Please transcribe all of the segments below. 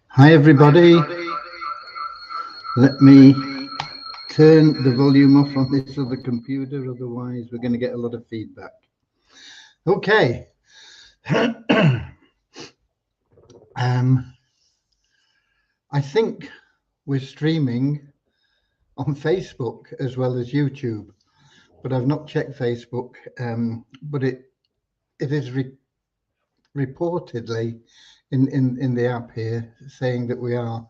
Hi everybody, let me turn the volume off on this other computer, otherwise we're going to get a lot of feedback. Okay, I think we're streaming on Facebook as well as YouTube, but I've not checked Facebook, but it is reportedly in the app here saying that we are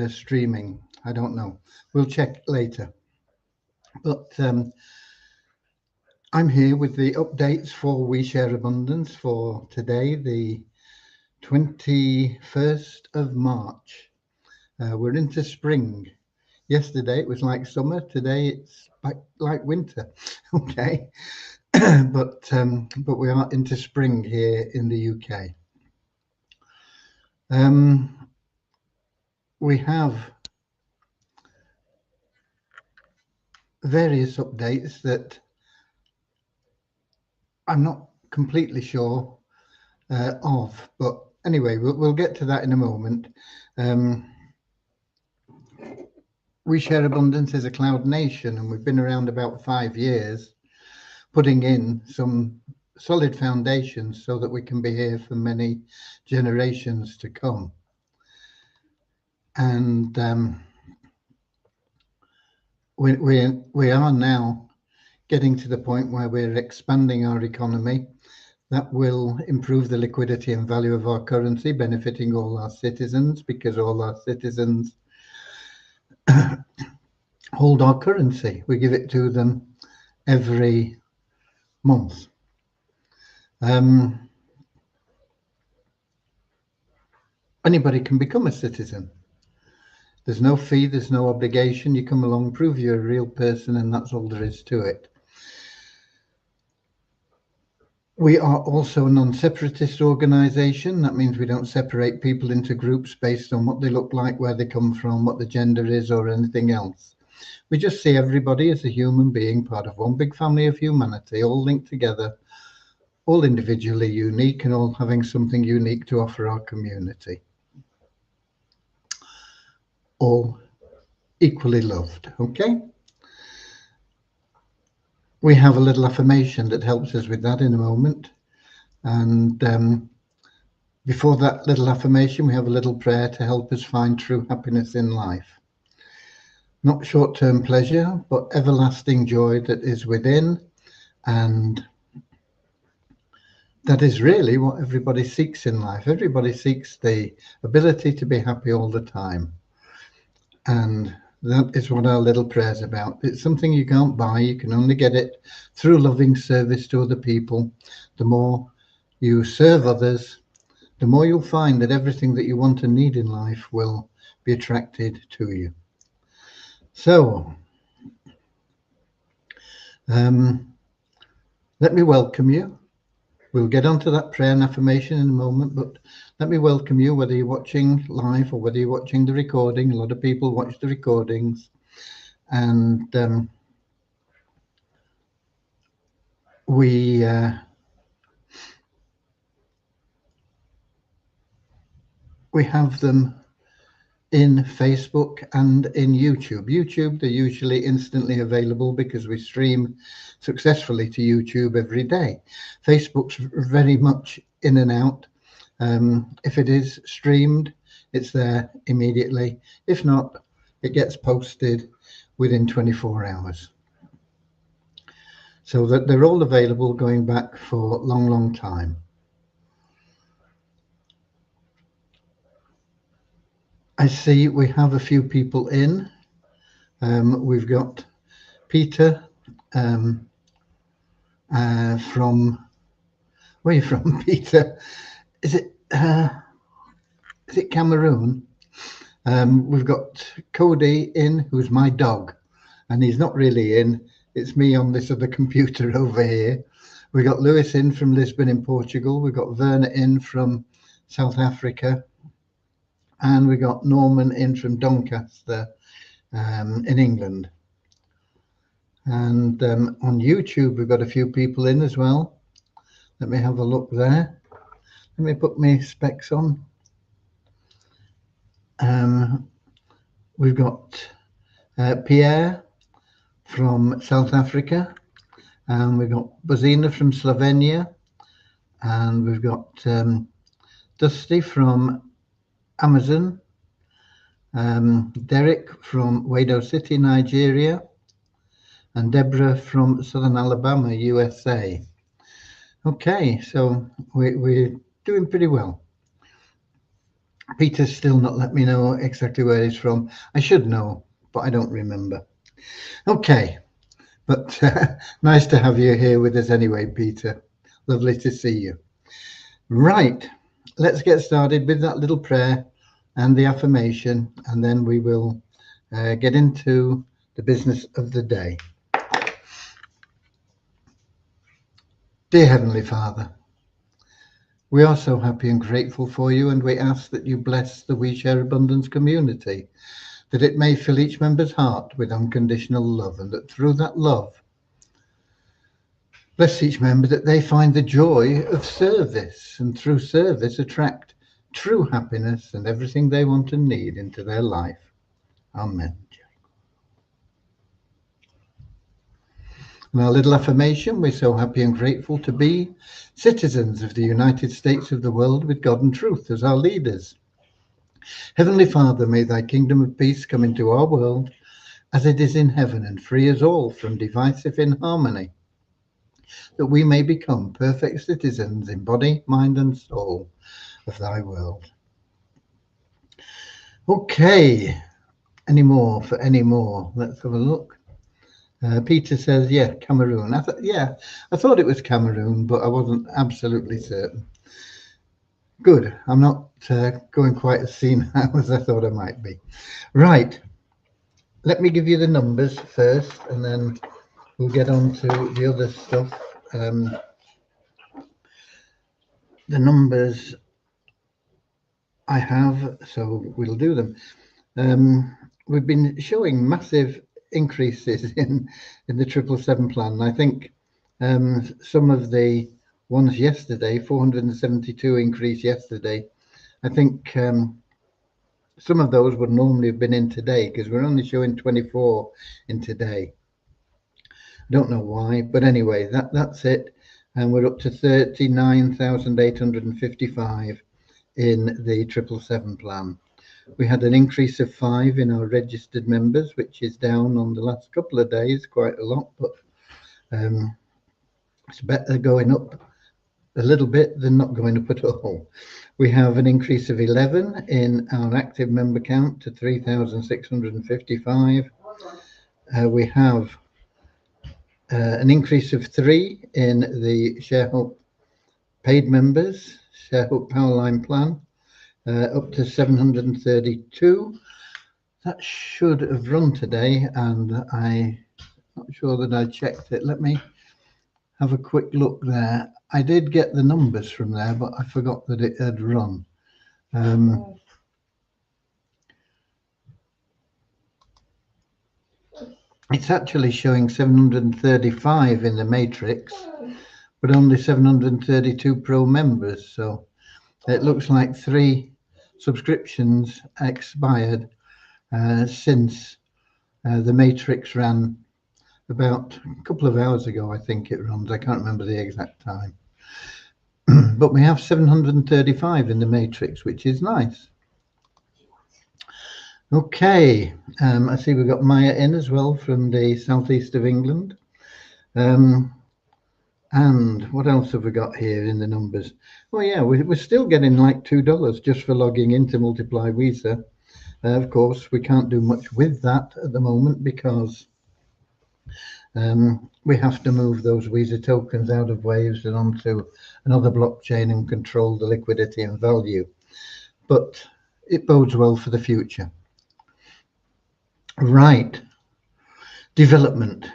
streaming. I don't know, we'll check later, but I'm here with the updates for We Share Abundance for today, the 21st of March. We're into spring. Yesterday it was like summer. Today it's like winter. Okay, but we are into spring here in the UK. We have various updates that I'm not completely sure of, but anyway, we'll get to that in a moment. We Share Abundance is a cloud nation, and we've been around about 5 years, putting in some solid foundations so that we can be here for many generations to come. And we are now getting to the point where we're expanding our economy. That will improve the liquidity and value of our currency, benefiting all our citizens, because all our citizens hold our currency. We give it to them every month. Anybody can become a citizen. There's no fee, there's no obligation. You come along, prove you're a real person, and that's all there is to it. We are also a non-separatist organisation. That means we don't separate people into groups based on what they look like, where they come from, what the gender is, or anything else. We just see everybody as a human being, part of one big family of humanity, all linked together, all individually unique, and all having something unique to offer our community. All equally loved, okay? We have a little affirmation that helps us with that in a moment. And before that little affirmation, we have a little prayer to help us find true happiness in life. Not short-term pleasure, but everlasting joy that is within. And that is really what everybody seeks in life. Everybody seeks the ability to be happy all the time. And that is what our little prayer is about. It's something you can't buy. You can only get it through loving service to other people. The more you serve others, the more you'll find that everything that you want and need in life will be attracted to you. So, let me welcome you. We'll get onto that prayer and affirmation in a moment, but let me welcome you, whether you're watching live or whether you're watching the recording. A lot of people watch the recordings, and we have them in Facebook and in YouTube. YouTube, they're usually instantly available because we stream successfully to YouTube every day. Facebook's very much in and out. If it is streamed, it's there immediately. If not, it gets posted within 24 hours. So that they're all available going back for a long, long time. I see we have a few people in. We've got Peter from, where are you from, Peter? Is it Cameroon? We've got Cody in, who's my dog, and he's not really in. It's me on this other computer over here. We got Lewis in from Lisbon in Portugal. We've got Verna in from South Africa. And we got Norman in from Doncaster in England. And on YouTube, we've got a few people in as well. Let me have a look there. Let me put my specs on. We've got Pierre from South Africa, and we've got Bozina from Slovenia, and we've got Dusty from Amazon, Derek from Wado City, Nigeria, and Deborah from Southern Alabama, USA. Okay, so we're doing pretty well. Peter's still not let me know exactly where he's from. I should know, but I don't remember. Okay, but nice to have you here with us anyway, Peter. Lovely to see you. Right, let's get started with that little prayer and the affirmation, and then we will get into the business of the day. Dear Heavenly Father, we are so happy and grateful for you, and we ask that you bless the We Share Abundance community, that it may fill each member's heart with unconditional love, and that through that love, bless each member that they find the joy of service, and through service attract true happiness and everything they want and need into their life. Amen. In our little affirmation, we're so happy and grateful to be citizens of the United States of the world with God and truth as our leaders. Heavenly Father, may thy kingdom of peace come into our world as it is in heaven, and free us all from divisive inharmony, that we may become perfect citizens in body, mind and soul of thy world. Okay, any more? Let's have a look. Peter says, yeah, Cameroon. I thought it was Cameroon, but I wasn't absolutely certain. Good. I'm not going quite as senile as I thought I might be. Right. Let me give you the numbers first, and then we'll get on to the other stuff. The numbers I have, so we'll do them. We've been showing massive increases in the 777 plan. I think some of the ones yesterday, 472 increase yesterday, I think some of those would normally have been in today, because we're only showing 24 in today. Don't know why, but anyway, that's it, and we're up to 39,855 in the 777 plan. We had an increase of 5 in our registered members, which is down on the last couple of days quite a lot, but it's better going up a little bit than not going up at all. We have an increase of 11 in our active member count to 3,655. We have an increase of 3 in the ShareHope paid members, ShareHope Powerline plan, up to 732. That should have run today, and I'm not sure that I checked it. Let me have a quick look there. I did get the numbers from there, but I forgot that it had run. It's actually showing 735 in the matrix, but only 732 pro members. So it looks like 3 subscriptions expired since the matrix ran about a couple of hours ago. I think it runs. I can't remember the exact time. But we have 735 in the matrix, which is nice. Okay, I see we've got Maya in as well from the southeast of England. And what else have we got here in the numbers? Oh yeah, we're still getting like $2 just for logging into Multiply Visa. Of course, we can't do much with that at the moment, because we have to move those Visa tokens out of Waves and onto another blockchain and control the liquidity and value. But it bodes well for the future. Right. Development.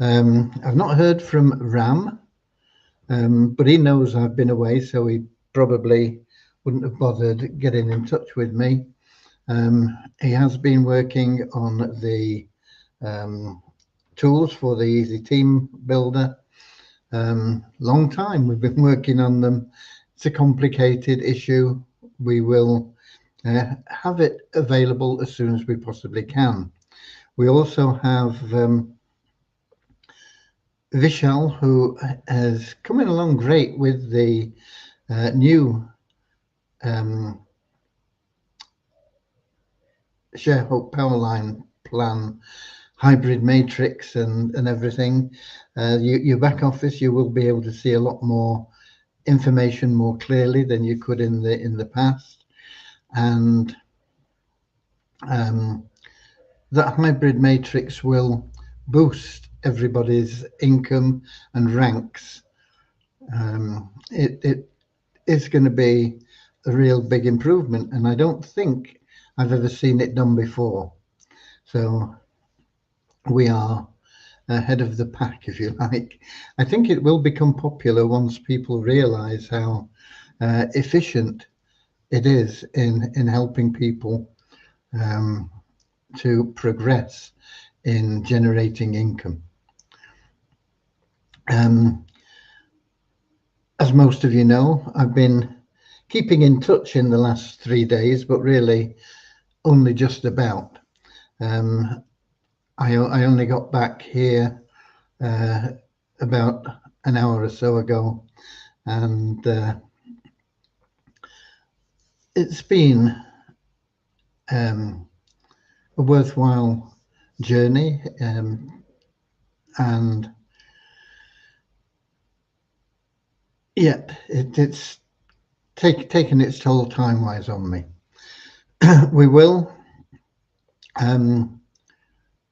I've not heard from Ram, but he knows I've been away, so he probably wouldn't have bothered getting in touch with me. He has been working on the tools for the Easy Team Builder. Long time we've been working on them. It's a complicated issue. We will have it available as soon as we possibly can. We also have Vishal, who is coming along great with the new ShareHope Powerline plan, hybrid matrix and everything. Your back office, you will be able to see a lot more information more clearly than you could in the past. And that hybrid matrix will boost everybody's income and ranks. It is going to be a real big improvement, and I don't think I've ever seen it done before. So we are ahead of the pack, if you like. I think it will become popular once people realize how efficient it is in helping people to progress in generating income. As most of you know, I've been keeping in touch in the last 3 days, but really only just about. I only got back here about an hour or so ago, and it's been a worthwhile journey, and yet it's taken its toll time-wise on me. We will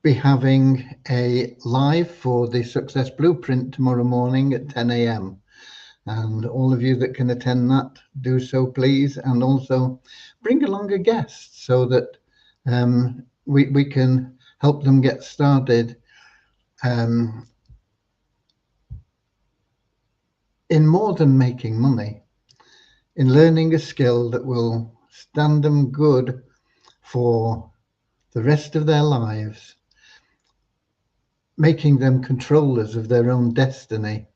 be having a live for the Success Blueprint tomorrow morning at 10 a.m. And all of you that can attend that, do so please, and also bring along a guest so that we can help them get started in more than making money, in learning a skill that will stand them good for the rest of their lives, making them controllers of their own destiny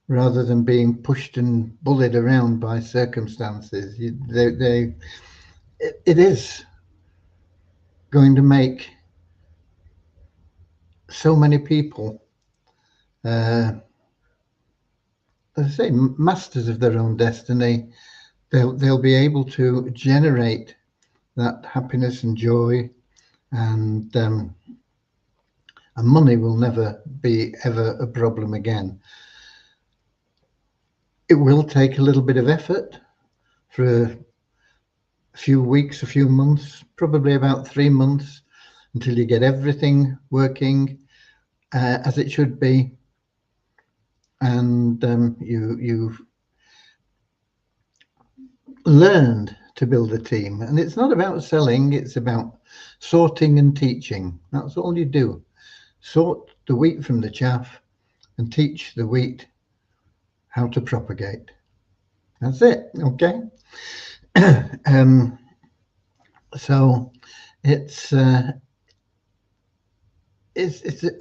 rather than being pushed and bullied around by circumstances. It is going to make so many people, as I say, masters of their own destiny. They'll be able to generate that happiness and joy, and money will never be ever a problem again. It will take a little bit of effort for a few weeks, a few months, probably about 3 months, until you get everything working as it should be, and you've learned to build a team. And it's not about selling, it's about sorting and teaching. That's all you do. Sort the wheat from the chaff and teach the wheat how to propagate. That's it. Okay. So it's a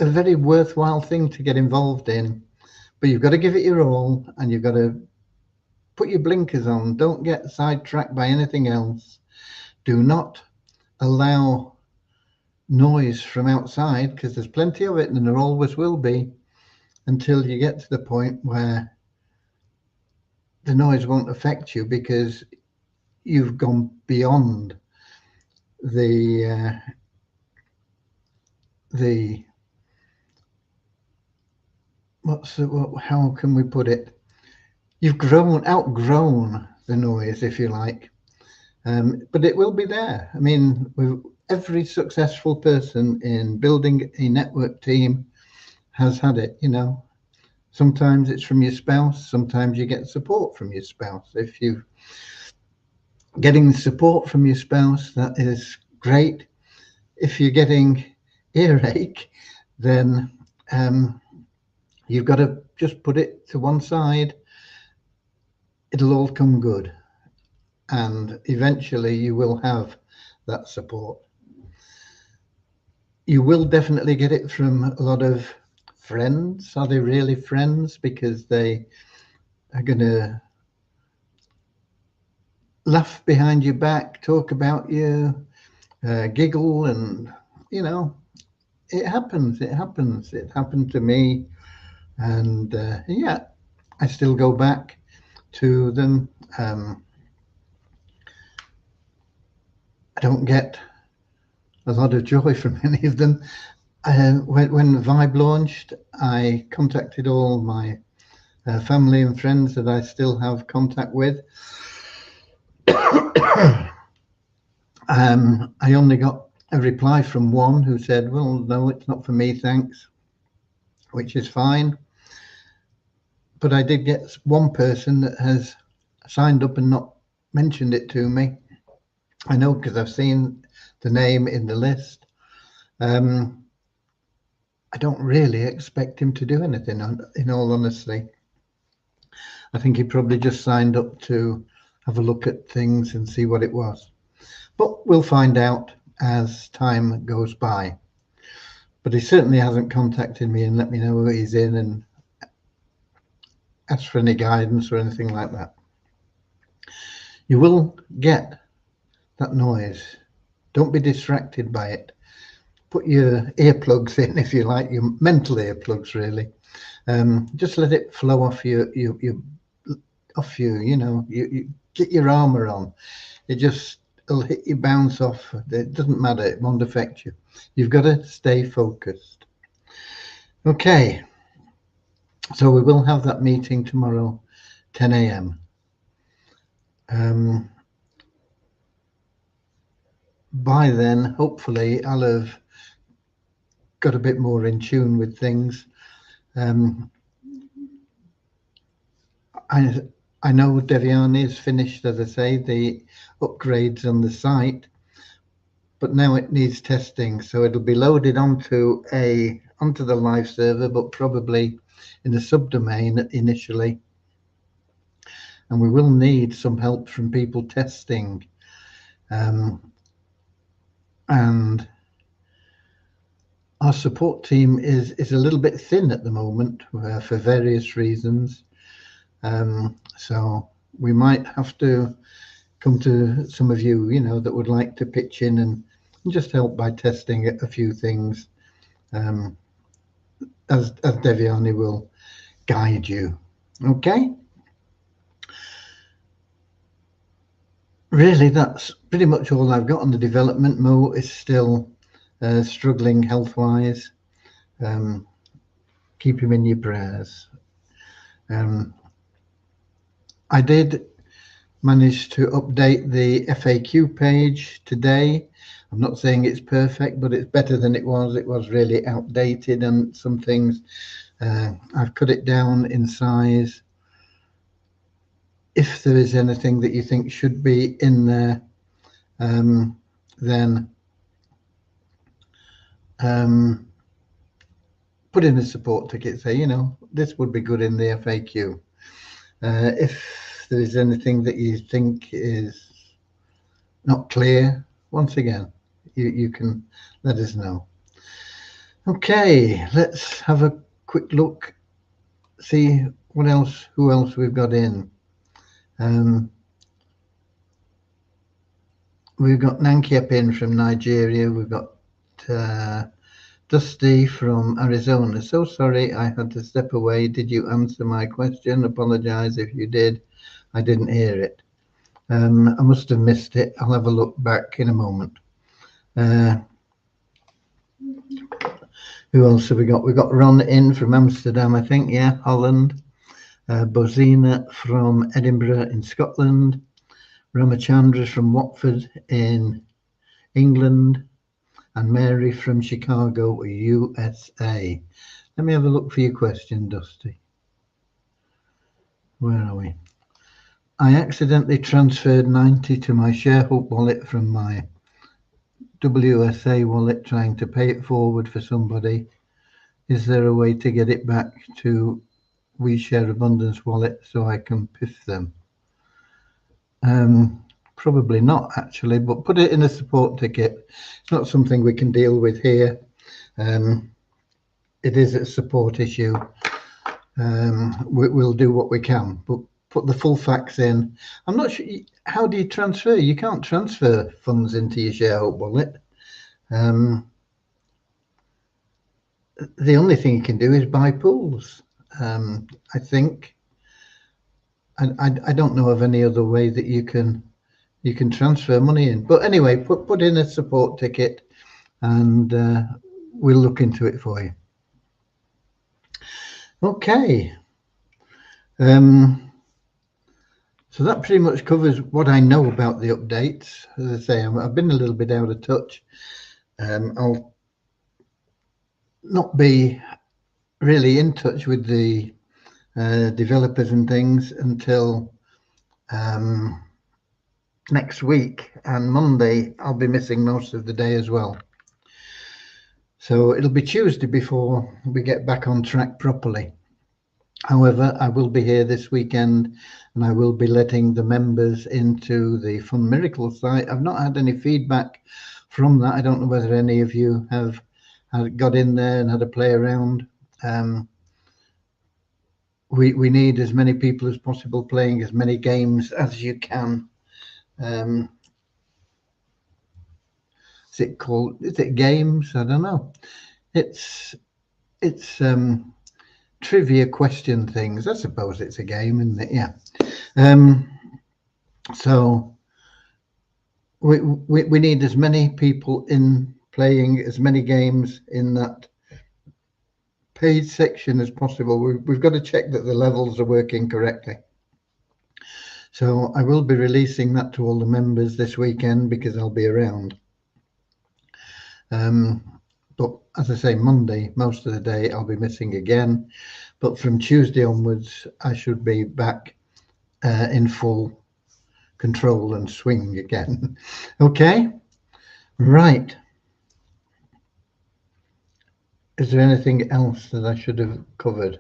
very worthwhile thing to get involved in, but you've got to give it your all, and you've got to put your blinkers on. Don't get sidetracked by anything else. Do not allow noise from outside, because there's plenty of it, and there always will be, until you get to the point where the noise won't affect you because you've gone beyond the how can we put it? You've outgrown the noise, if you like, but it will be there. I mean, every successful person in building a network team has had it, you know. Sometimes it's from your spouse, sometimes you get support from your spouse. If you're getting support from your spouse, that is great. If you're getting earache, then you've got to just put it to one side. It'll all come good, and eventually you will have that support. You will definitely get it from a lot of friends. Are they really friends? Because they are going to laugh behind your back, talk about you, giggle, and you know, it happens. It happens. It happened to me, and yeah, I still go back to them. I don't get a lot of joy from any of them. When Vibe launched, I contacted all my family and friends that I still have contact with. I only got a reply from one who said, well, no, it's not for me, thanks, which is fine. But I did get one person that has signed up and not mentioned it to me. I know because I've seen the name in the list. I don't really expect him to do anything, in all honesty. I think he probably just signed up to have a look at things and see what it was. But we'll find out as time goes by. But he certainly hasn't contacted me and let me know who he's in and asked for any guidance or anything like that. You will get that noise. Don't be distracted by it. Put your earplugs in, if you like, your mental earplugs, really. Just let it flow off you know, you get your armor on. It'll hit you, bounce off. It doesn't matter. It won't affect you. You've got to stay focused. Okay. So we will have that meeting tomorrow, 10 a.m. By then, hopefully, I'll have got a bit more in tune with things. I know Devyani has finished, as I say, the upgrades on the site, but now it needs testing, so it'll be loaded onto the live server, but probably in a subdomain initially. And we will need some help from people testing. And our support team is a little bit thin at the moment for various reasons. So we might have to come to some of you, that would like to pitch in and just help by testing a few things, as Devyani will guide you. Okay. Really, that's pretty much all I've got on the development. Mo is still struggling health-wise. Keep him in your prayers. I did manage to update the FAQ page today. I'm not saying it's perfect, but it's better than it was. It was really outdated, and some things I've cut it down in size. If there is anything that you think should be in there, then put in a support ticket. Say, this would be good in the FAQ. If there is anything that you think is not clear, once again, you can let us know. Okay, let's have a quick look, see who else we've got in. We've got Nankiep in from Nigeria. We've got Dusty from Arizona. So sorry, I had to step away. Did you answer my question? Apologize if you did. I didn't hear it. I must have missed it. I'll have a look back in a moment. Who else have we got? We've got Ron in from Amsterdam, I think. Yeah, Holland. Bozina from Edinburgh in Scotland. Ramachandra from Watford in England. And Mary from Chicago, USA. Let me have a look for your question, Dusty. Where are we? I accidentally transferred 90 to my ShareHook wallet from my WSA wallet, trying to pay it forward for somebody. Is there a way to get it back to We Share Abundance wallet so I can piff them? Probably not, actually, but put it in a support ticket. It's not something we can deal with here. It is a support issue. We'll do what we can, but put the full facts in. I'm not sure. How do you transfer? You can't transfer funds into your ShareHope wallet. The only thing you can do is buy pools. I think. I don't know of any other way that you can transfer money in. But anyway, put in a support ticket, and we'll look into it for you. Okay. So that pretty much covers what I know about the updates. As I say, I've been a little bit out of touch. I'll not be really in touch with the developers and things until next week, and Monday I'll be missing most of the day as well. So it'll be Tuesday before we get back on track properly. However, I will be here this weekend, and I will be letting the members into the Fun Miracles site. I've not had any feedback from that. I don't know whether any of you have got in there and had a play around. We need as many people as possible playing as many games as you can. Is it games? I don't know. It's trivia question things. I suppose it's a game, isn't it? Yeah. So we need as many people in playing as many games in that paid section as possible. We've got to check that the levels are working correctly. So I will be releasing that to all the members this weekend because I'll be around. But as I say, Monday, most of the day, I'll be missing again. But from Tuesday onwards, I should be back in full control and swing again. Okay, right. Is there anything else that I should have covered?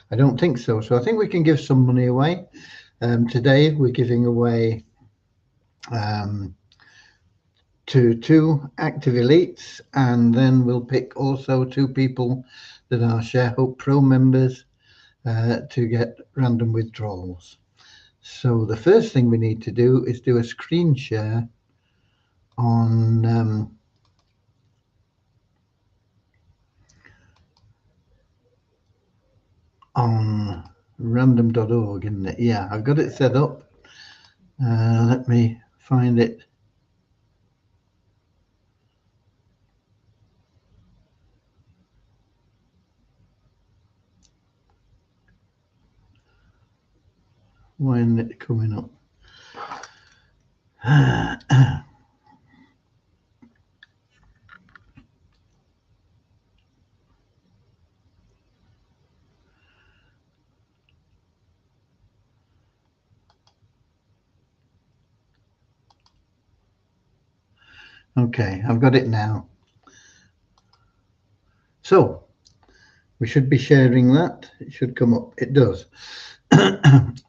I don't think so. So I think we can give some money away. Today, we're giving away to 2 active elites, and then we'll pick also 2 people that are ShareHope Pro members to get random withdrawals. So the first thing we need to do is do a screen share on random.org, isn't it? Yeah, I've got it set up. Let me find it. Why isn't it coming up? Okay, I've got it now. So we should be sharing that. It should come up. It does.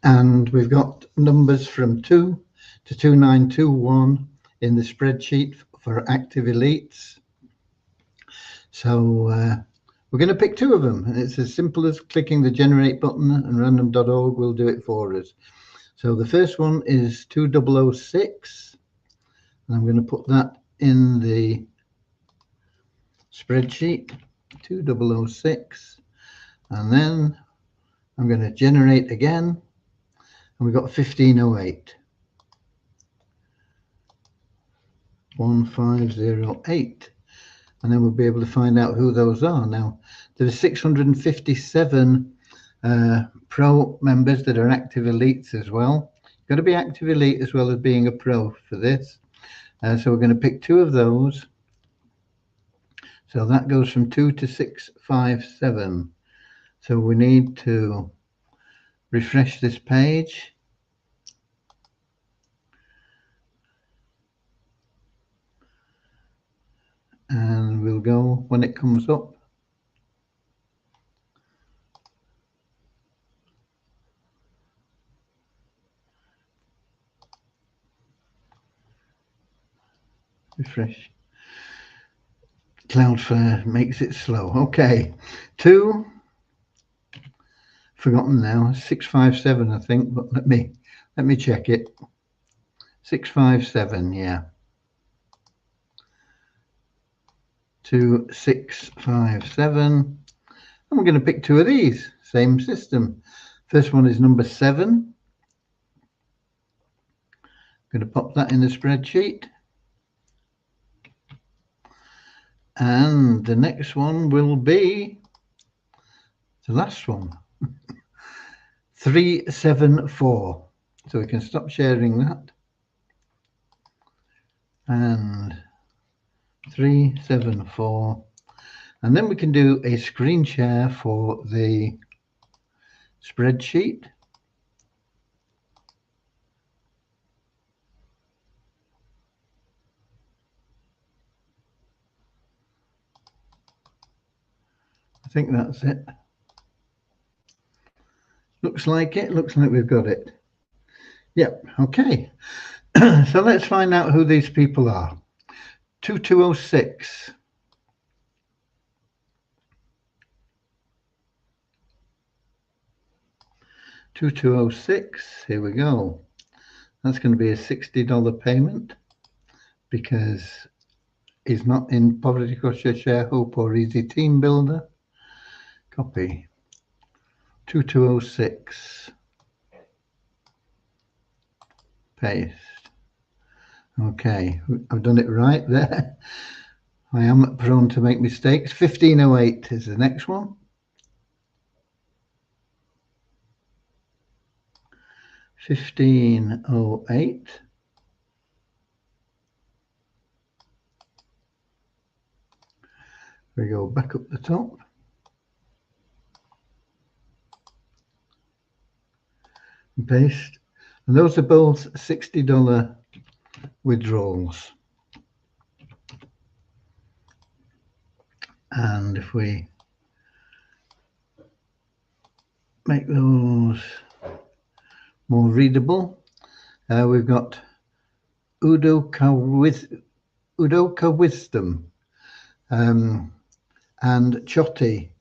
And we've got numbers from 2 to 2921 in the spreadsheet for active elites. So we're going to pick 2 of them, and it's as simple as clicking the generate button, and random.org will do it for us. So the first one is 2006, and I'm going to put that in the spreadsheet, 2006, and then I'm going to generate again, and we've got 1508. 1508, and then we'll be able to find out who those are. Now, there are 657 pro members that are active elites as well. You've got to be active elite as well as being a pro for this. So we're going to pick 2 of those. So that goes from 2 to 657. So we need to refresh this page. And we'll go when it comes up. Refresh. Cloudflare makes it slow. Okay, 2, forgotten now. 657, I think, but let me check it. 657, yeah. 2657. And we're going to pick two of these. Same system. First one is number 7. I'm going to pop that in the spreadsheet. And the next one will be the last one. 374. So we can stop sharing that. And 374. And then we can do a screen share for the spreadsheet. I think that's it. Looks like it. Looks like we've got it. Yep. Okay. So let's find out who these people are. 2206. 2206. Here we go. That's going to be a $60 payment because he's not in Poverty Crusher, Share Hope, or Easy Team Builder. Copy. 2206. Paste. Okay, I've done it right there. I am prone to make mistakes. 1508 is the next one. 1508. We go back up the top. Paste. And those are both $60 withdrawals. And if we make those more readable, we've got Udoka Wisdom and Chotty,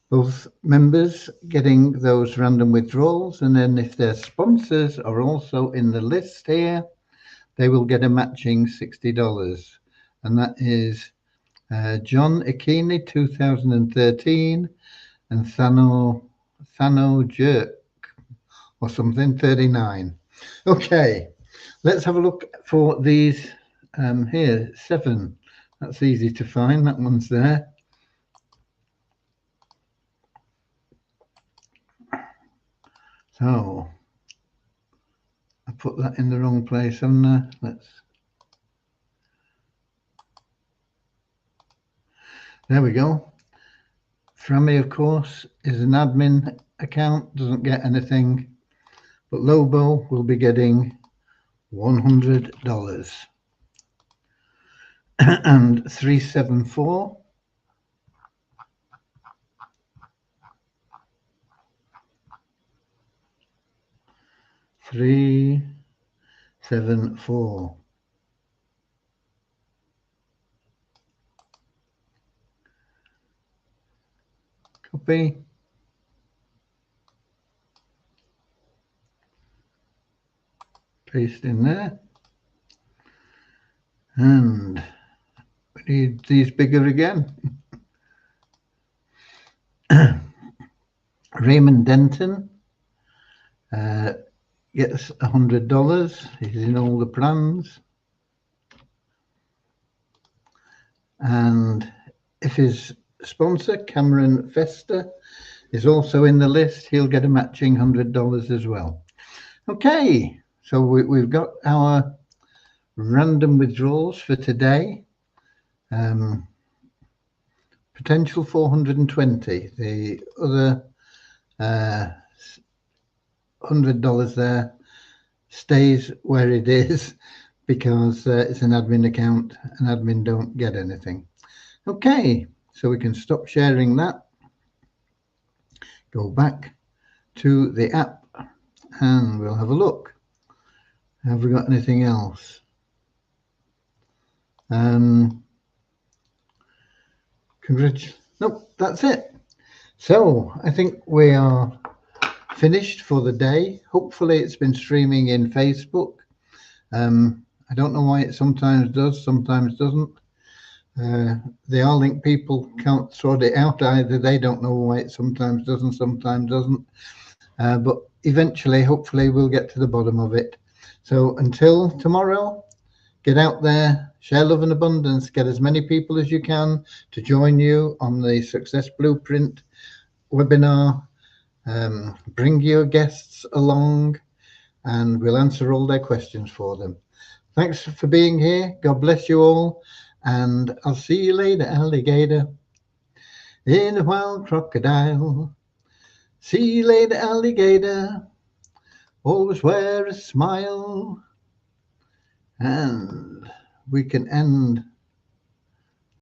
both members getting those random withdrawals. And then if their sponsors are also in the list here, they will get a matching $60. And that is John Akini, 2013, and Thano Jerk or something, 39. Okay, let's have a look for these here. 7. That's easy to find. That one's there. So I put that in the wrong place, haven't I? There we go. Frammy, of course, is an admin account, doesn't get anything, but Lobo will be getting $100. And 374. 374. Copy. Paste in there. And we need these bigger again. Raymond Denton gets $100. He's in all the plans. And if his sponsor, Cameron Fester, is also in the list, he'll get a matching $100 as well. Okay, so we've got our random withdrawals for today. Potential 420. The other $100 there stays where it is because it's an admin account and admin don't get anything. Okay, so we can stop sharing that. Go back to the app and we'll have a look. Have we got anything else? Nope, that's it. So I think we are finished for the day. Hopefully it's been streaming in Facebook. I don't know why it sometimes does, sometimes doesn't. The R-Link people can't sort it out either. They don't know why it sometimes does and sometimes doesn't. But eventually, hopefully, we'll get to the bottom of it. So until tomorrow, get out there, share love and abundance, get as many people as you can to join you on the Success Blueprint webinar. Bring your guests along and we'll answer all their questions for them. Thanks for being here. God bless you all. And I'll see you later, alligator, in a wild crocodile. See you later, alligator. Always wear a smile. And we can end